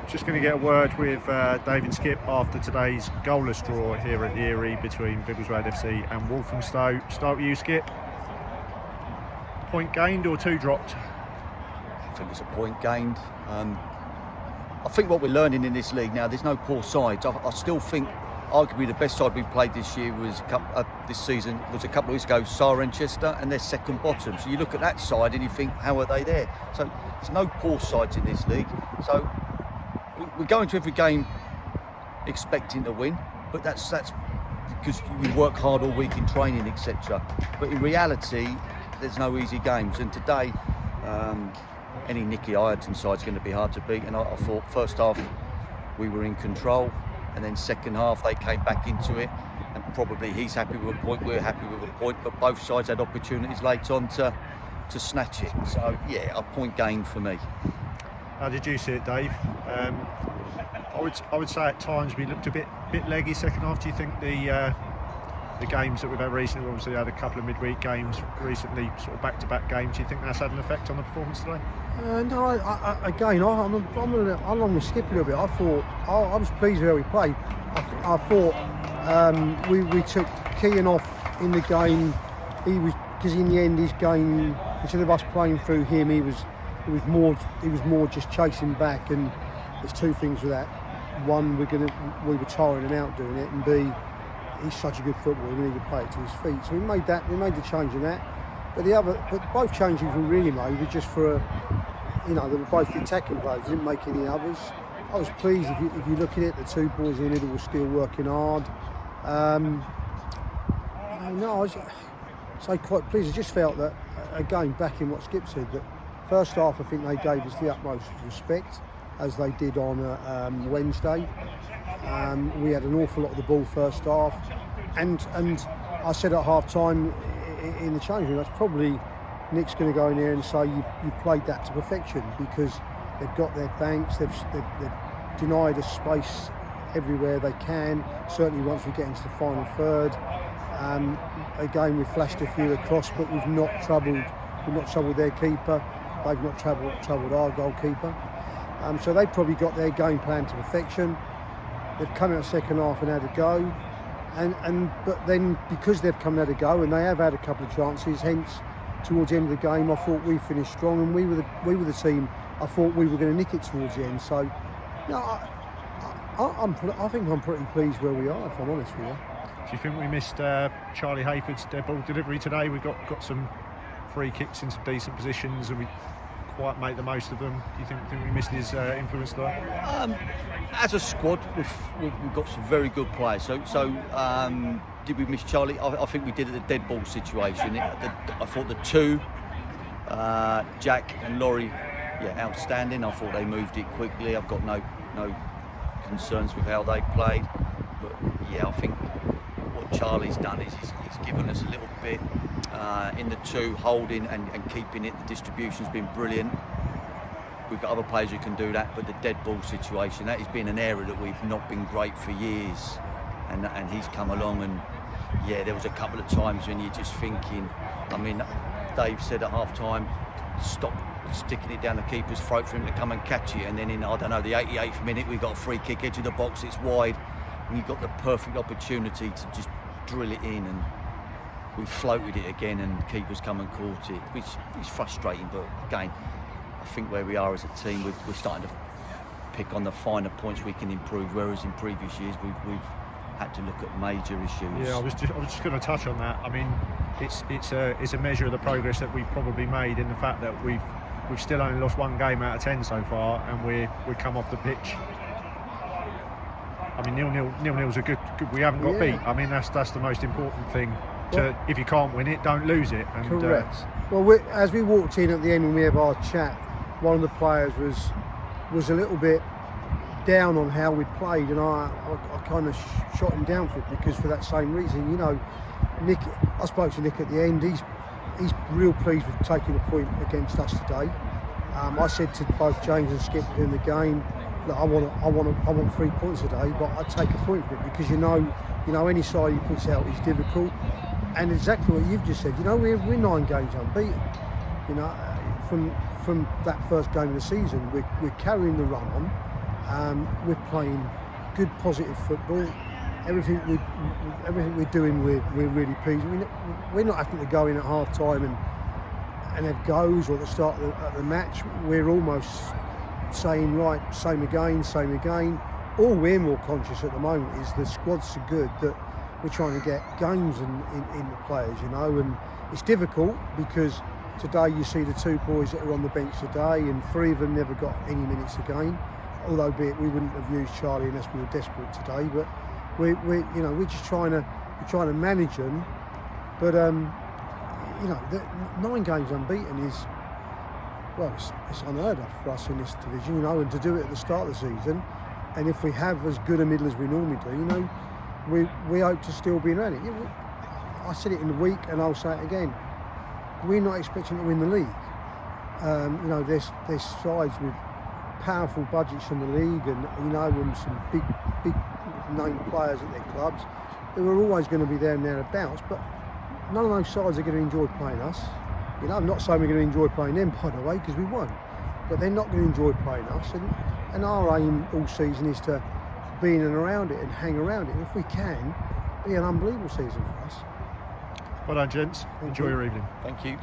Just going to get a word with Dave Inskip after today's goalless draw here at the Erie between Biggleswade FC and Walthamstow. Start with you, Skip. Point gained or 2 dropped? I think it's a point gained. I think what we're learning in this league now, there's no poor sides. I still think arguably the best side we've played this year was this season was a couple of weeks ago, Cirencester, and they're second bottom. So you look at that side and you think, how are they there? So there's no poor sides in this league. So we go into every game expecting to win, but that's because you work hard all week in training, etc. But in reality, there's no easy games. And today, any Nicky Ireton side's going to be hard to beat. And I thought first half we were in control, and then second half they came back into it. And probably he's happy with a point, we're happy with a point, but both sides had opportunities late on to snatch it. So yeah, a point gain for me. How did you see it, Dave? I would say at times we looked a bit leggy second half. Do you think the games that we've had recently, obviously had a couple of midweek games recently, sort of back-to-back games, do you think that's had an effect on the performance today? No, I'm along with Skip a little bit. I thought I was pleased with how we played. I thought we took Kean off in the game. He was, because in the end his game, instead of us playing through him, he was more just chasing back. And there's 2 things with that. One, we were tiring him out doing it, and B, he's such a good footballer, we need to play it to his feet. So we made the change in that. But both changes we really made were just for they were both attacking players, didn't make any others. I was pleased if you look at it, the 2 boys in the middle were still working hard. I was quite pleased. I just felt that, again, back in what Skip said, that first half I think they gave us the utmost respect, as they did on Wednesday. We had an awful lot of the ball first half, and I said at half time in the change room, that's probably Nick's going to go in there and say you've played that to perfection, because they've got their banks, they've denied us space everywhere they can, certainly once we get into the final third. Again, we've flashed a few across, but we've not troubled their keeper, they've not troubled our goalkeeper. So they've probably got their game plan to perfection. They've come out second half and had a go, but then because they've come and had a go and they have had a couple of chances, hence towards the end of the game I thought we finished strong, and we were the team I thought we were going to nick it towards the end. So I think I'm pretty pleased where we are, if I'm honest with you. Do you think we missed Charlie Hayford's dead ball delivery today? We got some free kicks in some decent positions and we quite make the most of them. Do you think we missed his influence there? As a squad, we've got some very good players. So did we miss Charlie? I think we did at the dead ball situation. I thought the 2, Jack and Laurie, outstanding. I thought they moved it quickly. I've got no concerns with how they played. But I think what Charlie's done is he's given us a little bit in the 2, holding and keeping it. The distribution's been brilliant. We've got other players who can do that, but the dead ball situation, that has been an area that we've not been great for years, and he's come along, and there was a couple of times when you're just thinking, I mean, Dave said at half time, stop sticking it down the keeper's throat for him to come and catch it, and then in, the 88th minute we got a free kick, edge of the box, it's wide, and you've got the perfect opportunity to just drill it in, and we floated it again and keeper's come and caught it, which is frustrating. But again, I think where we are as a team, we're starting to pick on the finer points we can improve, whereas in previous years we've had to look at major issues. I was just going to touch on that. I mean, it's a measure of the progress that we've probably made, in the fact that we've still only lost 1 game out of 10 so far, and we come off the pitch. I mean, nil-nil's a good. We haven't got beat. I mean, that's the most important thing. If you can't win it, don't lose it. And, correct. Well, as we walked in at the end when we have our chat, one of the players was a little bit down on how we'd played, and I kind of shot him down for it, because for that same reason, Nick. I spoke to Nick at the end. He's real pleased with taking a point against us today. I said to both James and Skip in the game, look, I want 3 points today, but I'd take a point for it, because any side he puts out is difficult. And exactly what you've just said, we're 9 games unbeaten. From that first game of the season, we're carrying the run on, We're playing good, positive football. Everything we're doing, we're really pleased. We're not having to go in at half time and have goes, or at the start of the match. We're almost saying, right, same again. All we're more conscious at the moment is the squad's so good that we're trying to get games in the players, you know, and it's difficult because today you see the 2 boys that are on the bench today, and 3 of them never got any minutes again. Although, be it, we wouldn't have used Charlie unless we were desperate today. But we're just trying to manage them. But you know, 9 games unbeaten is, well, it's unheard of for us in this division, you know, and to do it at the start of the season. And if we have as good a middle as we normally do, you know, we hope to still be around it. You know, I said it in the week, and I'll say it again. We're not expecting to win the league. You know, there's sides with powerful budgets in the league, and you know, and some big name players at their clubs who are always going to be there and thereabouts. But none of those sides are going to enjoy playing us. You know, I'm not saying we're going to enjoy playing them, by the way, because we won't. But they're not going to enjoy playing us. And our aim all season is to be in and around it and hang around it. And if we can, it'll be an unbelievable season for us. Well done, gents. Enjoy your evening. Thank you.